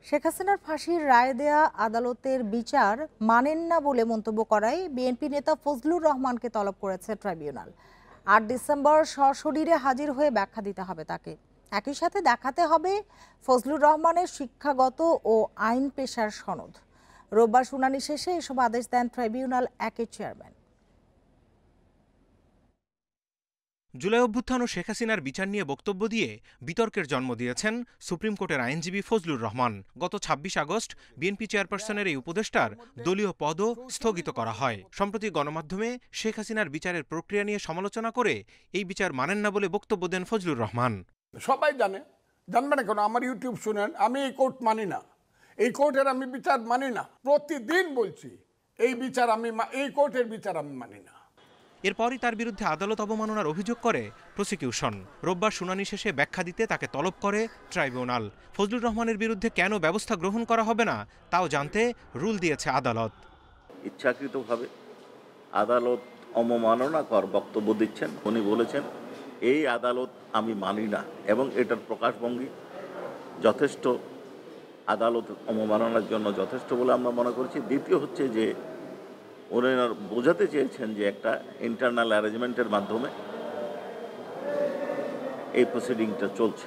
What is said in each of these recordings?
শেখ হাসিনার ফাঁসির রায় দেয়া আদালতের বিচার মানেন না বলে মন্তব্য করায় বিএনপি নেতা ফজলুর রহমানকে তলব করেছে ট্রাইব্যুনাল। ৮ ডিসেম্বর সশরীরে হাজির হয়ে ব্যাখ্যা দিতে হবে তাকে। একই সাথে দেখাতে হবে ফজলুর রহমানের শিক্ষাগত ও আইন পেশার সনদ। রোববার শুনানি শেষে এসব আদেশ দেন ট্রাইব্যুনাল একের চেয়ারম্যান। জুলাই অভ্যুত্থান ও শেখ হাসিনার বিচার নিয়ে বক্তব্য দিয়ে বিতর্কের জন্ম দিয়েছেন সুপ্রিম কোর্টের আইনজীবী ফজলুর রহমান। গত ২৬ আগস্ট বিএনপি চেয়ারপারসনের এই উপদেষ্টার দলীয় পদও স্থগিত করা হয়। সম্প্রতি গণমাধ্যমে শেখ হাসিনার বিচারের প্রক্রিয়া নিয়ে সমালোচনা করে এই বিচার মানেন না বলে বক্তব্য দেন ফজলুর রহমান। সবাই জানবে না কেন? আমার ইউটিউব শুনেন, আমি এই কোর্ট মানি না, এই কোর্টের আমি বিচার মানি না। প্রতিদিন বলছি এই কোর্টের বিচার আমি মানি না। এরপরই তার বিরুদ্ধে আদালত অবমাননার অভিযোগ করে প্রসিকিউশন। রোববার শুনানি শেষে ব্যাখ্যা দিতে তাকে তলব করে ট্রাইব্যুনাল। ফজলুর রহমানের বিরুদ্ধে কেন ব্যবস্থা গ্রহণ করা হবে না তাও জানতে রুল দিয়েছে আদালত। ইচ্ছাকৃতভাবে আদালত অবমাননাকর বক্তব্য দিচ্ছেন। উনি বলেছেন এই আদালত আমি মানি না, এবং এটার প্রকাশভঙ্গি যথেষ্ট, আদালত অবমাননার জন্য যথেষ্ট বলে আমরা মনে করছি। দ্বিতীয় হচ্ছে যে উনি বোঝাতে চেয়েছেন যে একটা ইন্টারনাল অ্যারেঞ্জমেন্টের মাধ্যমে এই প্রসিডিংটা চলছে।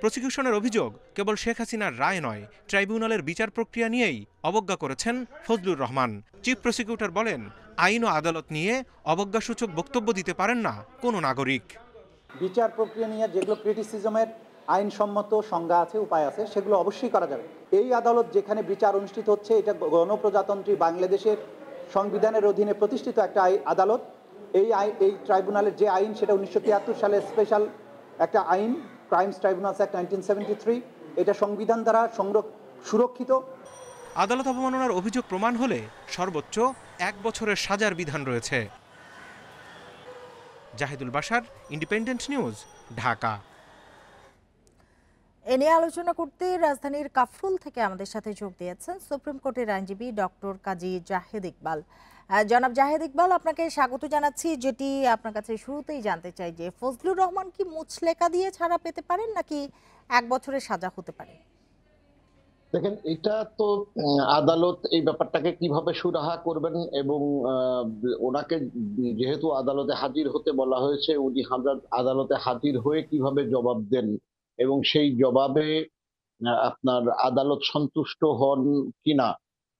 প্রসিকিউশনের অভিযোগ কেবল শেখ হাসিনার রায় নয়, ট্রাইব্যুনালের বিচার প্রক্রিয়া নিয়েই অবজ্ঞা করেছেন ফজলুর রহমান। চিফ প্রসিকিউটর বলেন, আইন ও আদালত নিয়ে অবজ্ঞাসূচক বক্তব্য দিতে পারেন না কোনো নাগরিক। বিচার প্রক্রিয়া নিয়ে যেগুলো ক্রিটিসিজমের আইনসম্মত সংজ্ঞা আছে, উপায় আছে, সেগুলো অবশ্যই করা যাবে। এই আদালত যেখানে বিচার অনুষ্ঠিত হচ্ছে, এটা গণপ্রজাতন্ত্রী বাংলাদেশের সংবিধানের অধীনে প্রতিষ্ঠিত একটা আদালত। এই ট্রাইব্যুনালের যে আইন, সেটা 1973 সালে স্পেশাল একটা আইন, ক্রাইমস ট্রাইব্যুনালস অ্যাক্ট 1973। এটা সংবিধান দ্বারা সুরক্ষিত। আদালত অবমাননার অভিযোগ প্রমাণ হলে সর্বোচ্চ ১ বছরের সাজার বিধান রয়েছে। Zahidul Bashar, independent news, Dhaka. এ নিয়ে আলোচনা করতে রাজধানীর কাফরুল থেকে আমাদের সাথে যোগ দিয়েছেন সুপ্রিম কোর্টের আইনজীবী ডক্টর কাজী জাহেদ ইকবাল। জনাব জাহেদ ইকবাল, আপনাকে স্বাগত জানাচ্ছি। যেটি আপনার কাছে শুরুতেই জানতে চাই যে ফজলুর রহমান কি মুচলেকা দিয়ে ছাড়া পেতে পারেন, নাকি ১ বছরের সাজা হতে পারে? দেখেন, এটা তো আদালত এই ব্যাপারটাকে কিভাবে সুরাহা করবেন, এবং ওনাকে যেহেতু আদালতে হাজির হতে বলা হয়েছে, উনি আদালতে হাজির হয়ে কিভাবে জবাব দেন এবং সেই জবাবে আপনার আদালত সন্তুষ্ট হন কিনা,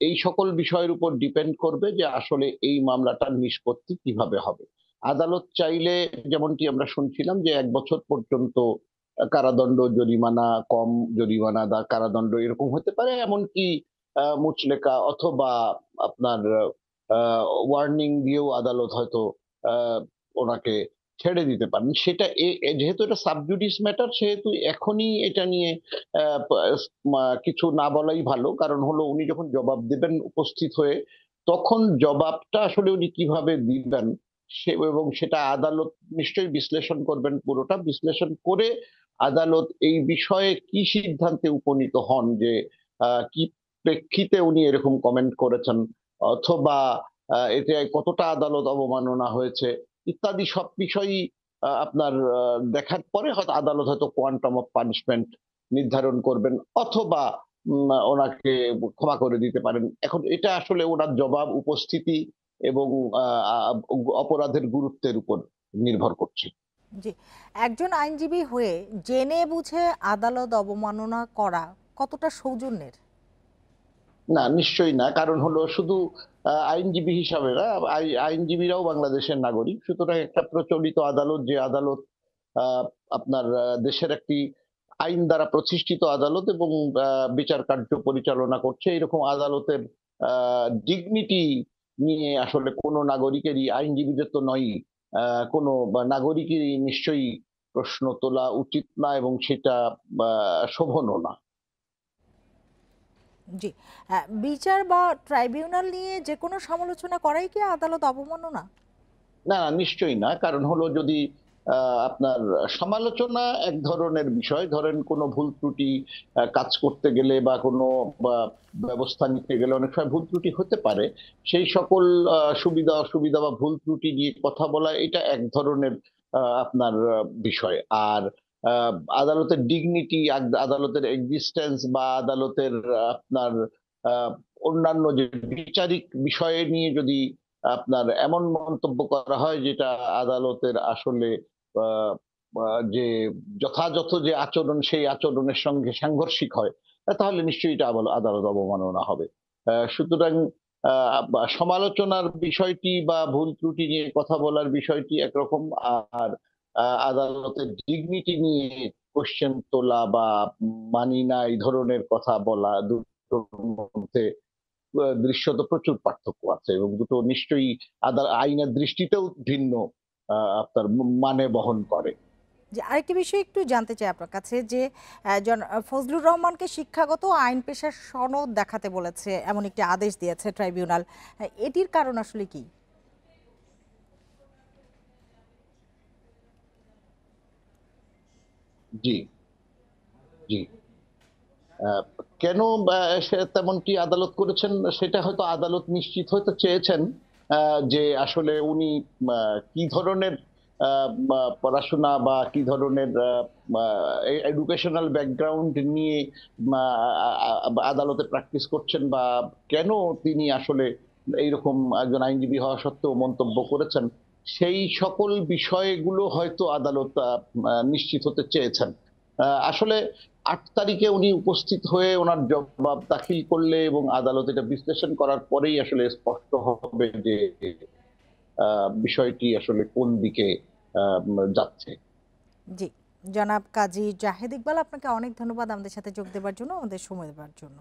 এই সকল বিষয়ের উপর ডিপেন্ড করবে যে আসলে এই মামলাটার নিষ্পত্তি কিভাবে হবে। আদালত চাইলে, যেমনটি আমরা শুনছিলাম, যে ১ বছর পর্যন্ত কারাদণ্ড, জরিমানা, কম জরিমানা বা কারাদণ্ড এরকম হতে পারে, এমনকি মুচলেকা অথবা আপনার ওয়ার্নিং দিয়েও আদালত হয়তো ওনাকে ছেড়ে দিতে পারেন। সেটা যেহেতু এটা সাবজুডিস ম্যাটার, সেহেতু এখনই এটা নিয়ে কিছু না বলাই ভালো। কারণ হলো, উনি যখন জবাব দেবেন উপস্থিত হয়ে, তখন জবাবটা আসলে উনি কিভাবে দিবেন এবং সেটা আদালত নিশ্চয়ই বিশ্লেষণ করবেন। পুরোটা বিশ্লেষণ করে আদালত এই বিষয়ে কি সিদ্ধান্তে উপনীত হন, যে কি প্রেক্ষিতে উনি এরকম কমেন্ট করেছেন, অথবা এতে কতটা আদালত অবমাননা হয়েছে ইত্যাদি সব বিষয়ই আপনার দেখার পরে হয়তো আদালত হয়তো কোয়ান্টাম অফ পানিশমেন্ট নির্ধারণ করবেন, অথবা ওনাকে ক্ষমা করে দিতে পারেন। এখন এটা আসলে ওনার জবাব, উপস্থিতি এবং অপরাধের গুরুত্বের উপর নির্ভর করছে। জি, একজন আইনজীবী হয়ে জেনে বুঝে আদালত অবমাননা করা কতটা সৌজন্যের? না, নিশ্চয়ই না। কারণ হলো, শুধু আইনজীবী হিসাবে না, আইনজীবীরাও বাংলাদেশের নাগরিক। সুতরাং একটা প্রচলিত আদালত, যে আদালত আপনার দেশের একটি আইন দ্বারা প্রতিষ্ঠিত আদালত এবং বিচার কার্য পরিচালনা করছে, এরকম আদালতের ডিগনিটি নিয়ে আসলে কোনো নাগরিকেরই, আইনজীবীদের তো নয়ই, কোনো নাগরিকেরই নিশ্চয়ই প্রশ্ন তোলা উচিত না, এবং সেটা শোভনও না। জি, বিচার বা ট্রাইব্যুনাল নিয়ে যে কোনো সমালোচনা করাই কি আদালত অবমাননা? না, নিশ্চয়ই না। কারণ হলো, যদি আপনার সমালোচনা এক ধরনের বিষয়, ধরেন কোনো ভুল ত্রুটি কাজ করতে গেলে বা কোনো ব্যবস্থা নিতে গেলে অনেক সময় ভুল ত্রুটি হতে পারে। সেই সকল সুবিধা অসুবিধা বা ভুল ত্রুটি নিয়ে কথা বলা, এটা এক ধরনের আপনার বিষয়। আর আদালতের ডিগনিটি, আদালতের এক্সিস্টেন্স বা আদালতের আপনার আহ, অন্যান্য যে বিচারিক বিষয়ে নিয়ে যদি আপনার এমন মন্তব্য করা হয় যেটা আদালতের আসলে আহ, যে যথাযথ যে আচরণ সেই আচরণের সঙ্গে সাংঘর্ষিক হয়, তাহলে নিশ্চয়ই এটা আদালত অবমাননা হবে। সুতরাং সমালোচনার বিষয়টি বা ভুল ত্রুটি নিয়ে কথা বলার বিষয়টি একরকম, আর আদালতের ডিগনিটি নিয়ে কোশ্চেন তোলা বা মানি না এই ধরনের কথা বলা, দুটোর মধ্যে দৃশ্যত প্রচুর পার্থক্য আছে এবং দুটো নিশ্চয়ই আইনের দৃষ্টিতেও ভিন্ন আপনার মানে বহন করে। যে আরেকটি বিষয় একটু জানতে চাই আপনার কাছে যে ফজলুর রহমানকে শিক্ষাগত আইন পেশার সনদ দেখাতে বলেছে, এমন একটি আদেশ দিয়েছে ট্রাইব্যুনাল। এটির কারণ আসলে কি? জি, জি। কেন সে তেমনটি আদালত করেছেন সেটা হয়তো আদালত নিশ্চিত হতে চেয়েছেন, যে আসলে উনি কি ধরনের পড়াশোনা বা কি ধরনের এডুকেশনাল ব্যাকগ্রাউন্ড নিয়ে আদালতে প্র্যাকটিস করছেন, বা কেন তিনি আসলে এইরকম একজন আইনজীবী হওয়া সত্ত্বেও মন্তব্য করেছেন, সেই সকল বিষয়গুলো হয়তো আদালত নিশ্চিত হতে চেয়েছেন। আসলে ৮ তারিখে উনি উপস্থিত হয়ে ওনার জবাব দাখিল করলে এবং আদালত এটা বিশ্লেষণ করার পরেই আসলে স্পষ্ট হবে যে বিষয়টি আসলে কোন দিকে যাচ্ছে। জি, জনাব কাজী জাহেদ ইকবাল, আপনাকে অনেক ধন্যবাদ আমাদের সাথে যোগ দেওয়ার জন্য, আমাদের সময় দেওয়ার জন্য।